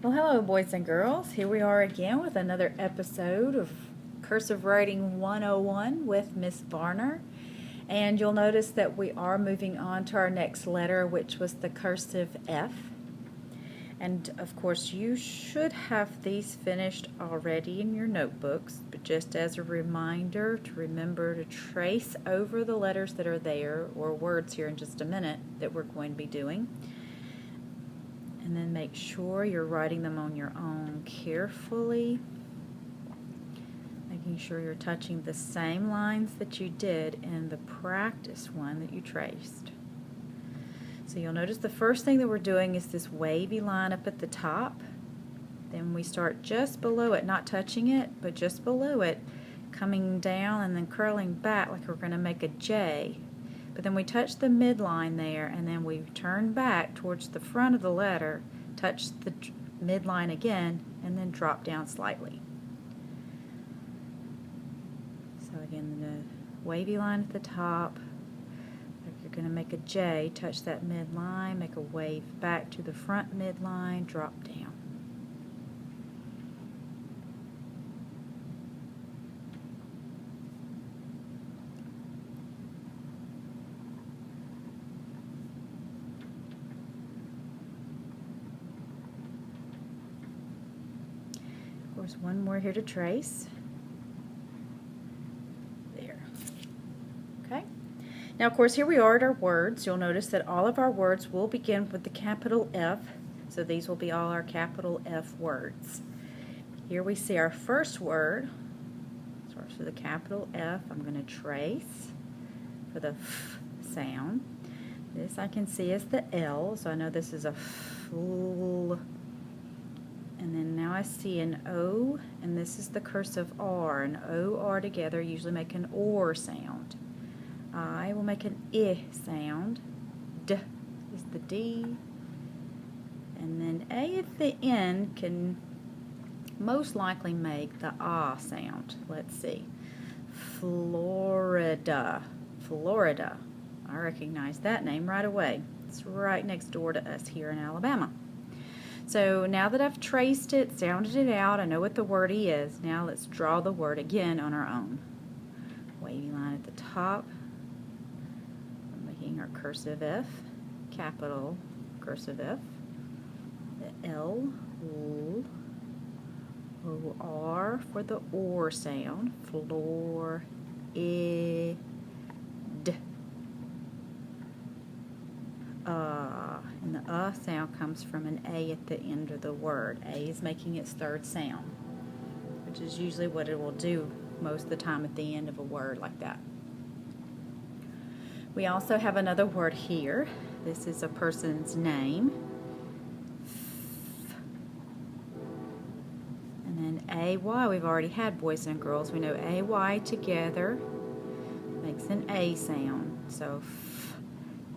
Well, hello, boys and girls. Here we are again with another episode of Cursive Writing 101 with Miss Varner. And you'll notice that we are moving on to our next letter, which was the cursive F. And of course, you should have these finished already in your notebooks, but just as a reminder to remember to trace over the letters that are there, or words here in just a minute that we're going to be doing. And then make sure you're writing them on your own carefully, making sure you're touching the same lines that you did in the practice one that you traced. So you'll notice the first thing that we're doing is this wavy line up at the top. Then we start just below it, not touching it, but just below it, coming down and then curling back like we're going to make a J. But then we touch the midline there, and then we turn back towards the front of the letter, touch the midline again, and then drop down slightly. So again, the wavy line at the top, if you're going to make a J, touch that midline, make a wave back to the front midline, drop down. Of course, one more here to trace. There. Okay. Now, of course, here we are at our words. You'll notice that all of our words will begin with the capital F, so these will be all our capital F words. Here we see our first word. Starts with a capital F. I'm going to trace for the F sound. This I can see as the L, so I know this is a F. And then now I see an O, and this is the cursive R. And O, R together usually make an OR sound. I will make an I sound. D is the D. And then A at the end can most likely make the Ah sound. Let's see. Florida. Florida. I recognize that name right away. It's right next door to us here in Alabama. So now that I've traced it, sounded it out, I know what the word is. Now let's draw the word again on our own. Wavy line at the top. We're making our cursive F, capital cursive F. The L, L, O, R for the OR sound. Floor, I, D. And the sound comes from an A at the end of the word. A is making its third sound, which is usually what it will do most of the time at the end of a word like that. We also have another word here. This is a person's name. And then A-Y, we've already had boys and girls. We know A-Y together makes an A sound. So F,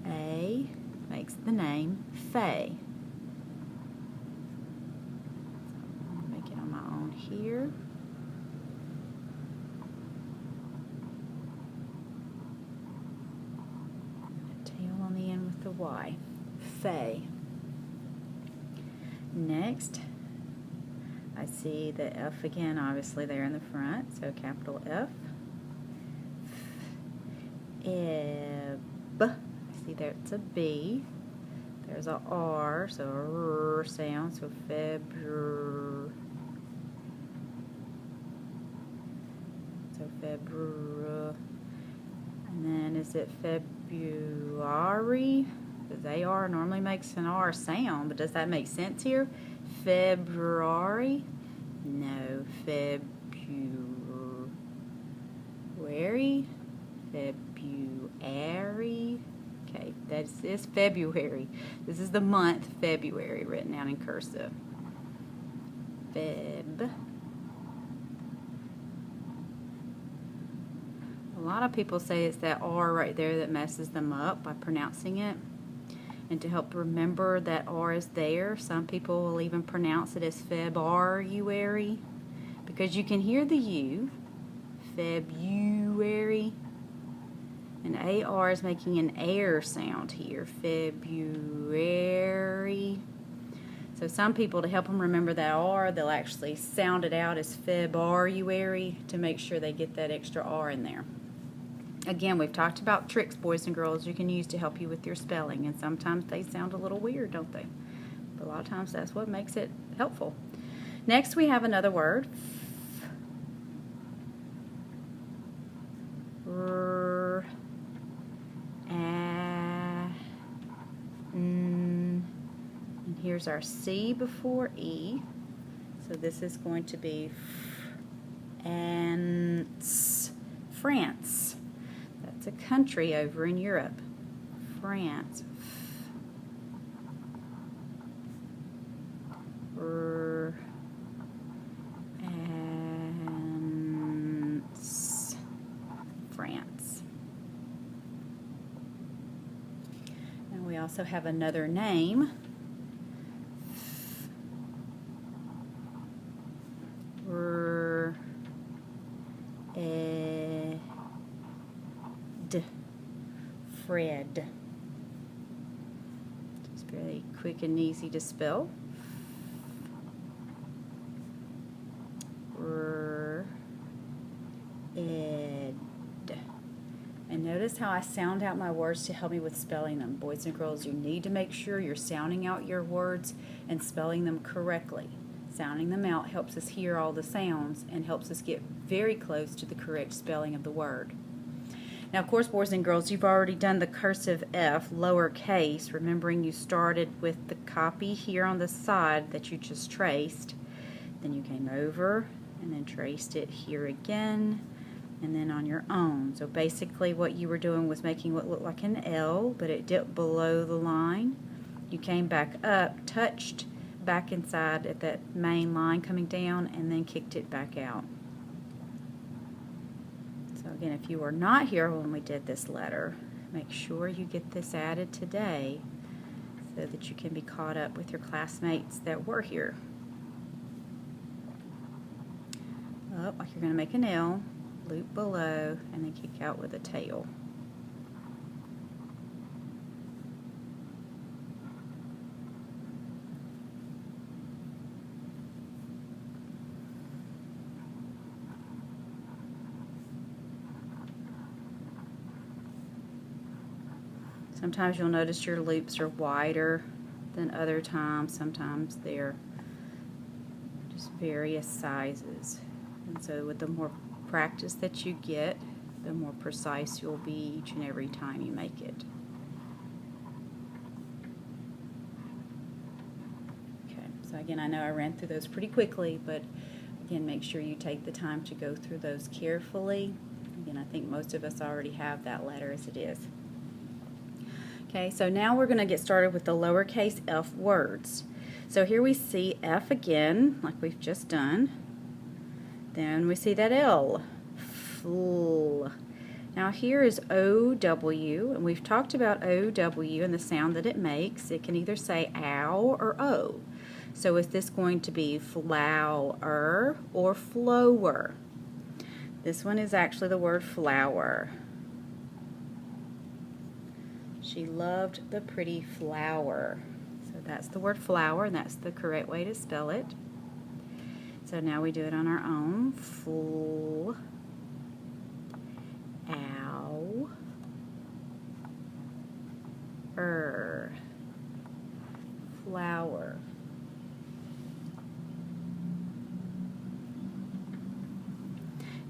A makes the name Faye. So I'm going to make it on my own here. A tail on the end with the Y. Faye. Next, I see the F again, obviously there in the front, so capital F. Eb. See there, it's a B. There's a R, so a R sound, so February. So February. And then is it February? Because AR normally makes an R sound, but does that make sense here? February? No, February. February. Okay, this is February. This is the month February written out in cursive. Feb. A lot of people say it's that R right there that messes them up by pronouncing it. And to help remember that R is there, some people will even pronounce it as February, because you can hear the U. February. And AR is making an air sound here. February. So some people, to help them remember that R, they'll actually sound it out as February to make sure they get that extra R in there. Again, we've talked about tricks, boys and girls, you can use to help you with your spelling, and sometimes they sound a little weird, don't they? But a lot of times that's what makes it helpful. Next, we have another word. And here's our C before E. So this is going to be France. That's a country over in Europe. France. France. And we also have another name. Fred. It's very quick and easy to spell. Ed. And notice how I sound out my words to help me with spelling them. Boys and girls, you need to make sure you're sounding out your words and spelling them correctly. Sounding them out helps us hear all the sounds and helps us get very close to the correct spelling of the word. Now, of course, boys and girls, you've already done the cursive F, lowercase, remembering you started with the copy here on the side that you just traced. Then you came over and then traced it here again, and then on your own. So basically what you were doing was making what looked like an L, but it dipped below the line. You came back up, touched back inside at that main line coming down, and then kicked it back out. So again, if you were not here when we did this letter, make sure you get this added today so that you can be caught up with your classmates that were here. Up like you're going to make an L, loop below, and then kick out with a tail. Sometimes you'll notice your loops are wider than other times. Sometimes they're just various sizes. And so with the more practice that you get, the more precise you'll be each and every time you make it. Okay, so again, I know I ran through those pretty quickly, but again, make sure you take the time to go through those carefully. Again, I think most of us already have that letter as it is. Okay, so now we're going to get started with the lowercase f words. So here we see F again, like we've just done. Then we see that L. Fl. Now here is O-W, and we've talked about O-W and the sound that it makes. It can either say ow or O. So is this going to be flower or flower? This one is actually the word flower. She loved the pretty flower. So that's the word flower, and that's the correct way to spell it. So now we do it on our own. Full, ow, flower.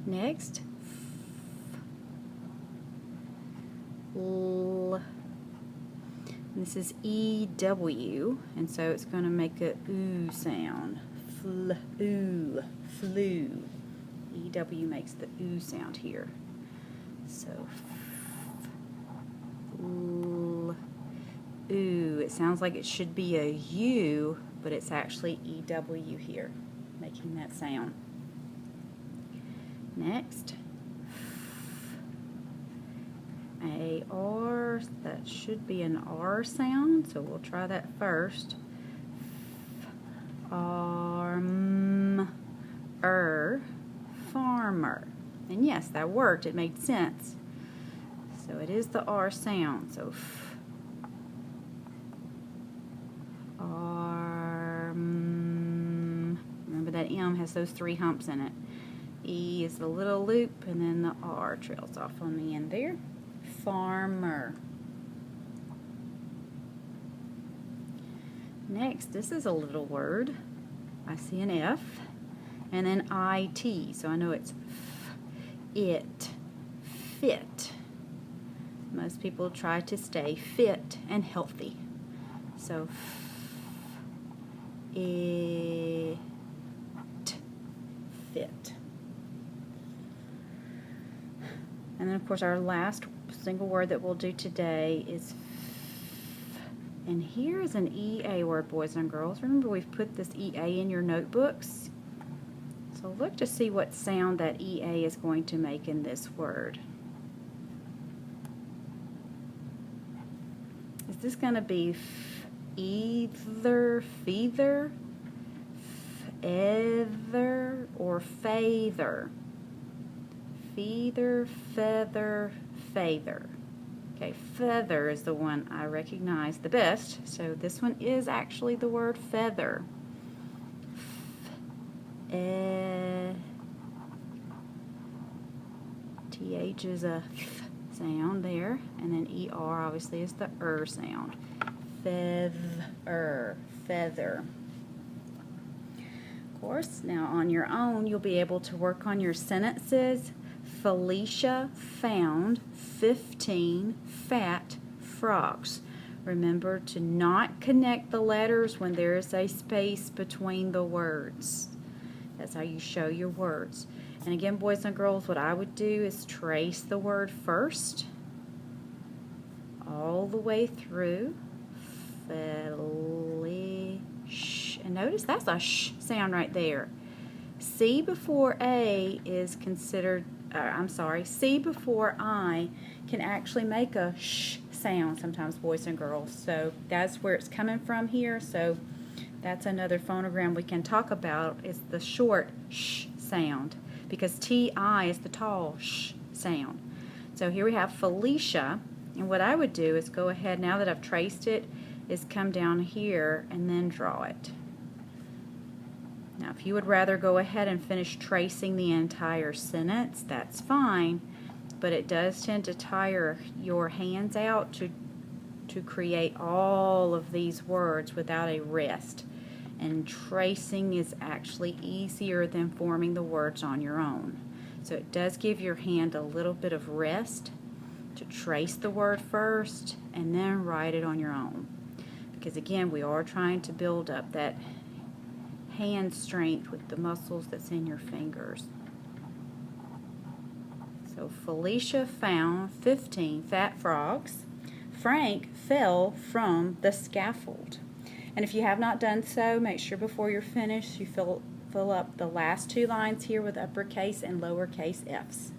Next, l. This is E-W, and so it's going to make a oo sound. Flew. E-W makes the oo sound here. So, ooh. It sounds like it should be a U, but it's actually E-W here, making that sound. Next, A-R, that should be an R sound, so we'll try that first. Farmer. And yes, that worked. It made sense. So it is the R sound. So R that M has those 3 humps in it. E is the little loop, and then the R trails off on the end there. Farmer. Next, this is a little word. I see an F, and then IT, so I know it's F, it, fit. Most people try to stay fit and healthy. So, it, fit. And then, of course, our last single word that we'll do today is and here is an EA word, boys and girls. Remember, we've put this EA in your notebooks. So look to see what sound that EA is going to make in this word. Is this going to be either, feather, feather, or feather? Feather, feather, feather. Okay, feather is the one I recognize the best, so this one is actually the word feather. TH is a F sound there, and then ER obviously is the sound. Feather, feather. Of course, now on your own, you'll be able to work on your sentences. Felicia found 15 fat frogs. Remember to not connect the letters when there is a space between the words. That's how you show your words. And again, boys and girls, what I would do is trace the word first, all the way through. Felish. And notice that's a sh sound right there. C before A is considered C before I can actually make a sh sound sometimes, boys and girls. So that's where it's coming from here. So that's another phonogram we can talk about, is the short sh sound, because TI is the tall sh sound. So here we have Felicia, and what I would do is go ahead, now that I've traced it, is come down here and then draw it. Now, if you would rather go ahead and finish tracing the entire sentence, that's fine, but it does tend to tire your hands out to create all of these words without a rest. And tracing is actually easier than forming the words on your own. So it does give your hand a little bit of rest to trace the word first and then write it on your own. Because again, we are trying to build up that hand strength with the muscles that's in your fingers. So Felicia found 15 fat frogs. Frank fell from the scaffold. And if you have not done so, make sure before you're finished you fill up the last 2 lines here with uppercase and lowercase f's.